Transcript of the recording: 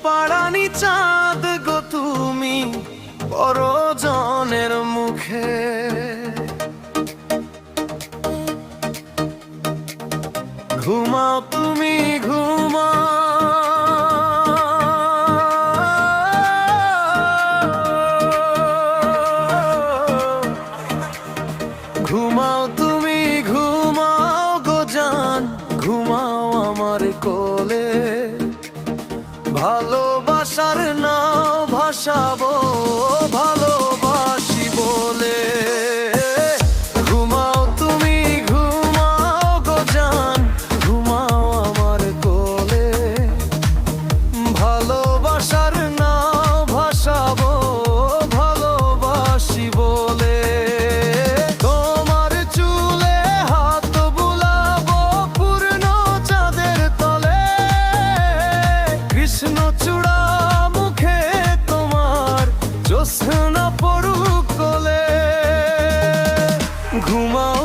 পাড়ানি চাঁদ গো তুমি পরজনের মুখে। ঘুমাও তুমি ঘুমাও, ঘুমাও তুমি ঘুমাও গো জান, ঘুমাও আমার কোলে। ভালোবাসার নাও ভাসাবো ভালোবাসি বলে। ঘুমাও তুমি ঘুমাও গো জান, ঘুমাও আমার কোলে। ভালোবাসার নাও ভাসাবো ভালোবাসি বলে। তোমার চুলে হাত বুলাবো পূর্ণ চাঁদের তলে। কৃষ্ণচূড়া মুখে তোমার জ্যোৎস্না পড়ুক কোলে। ঘুমাও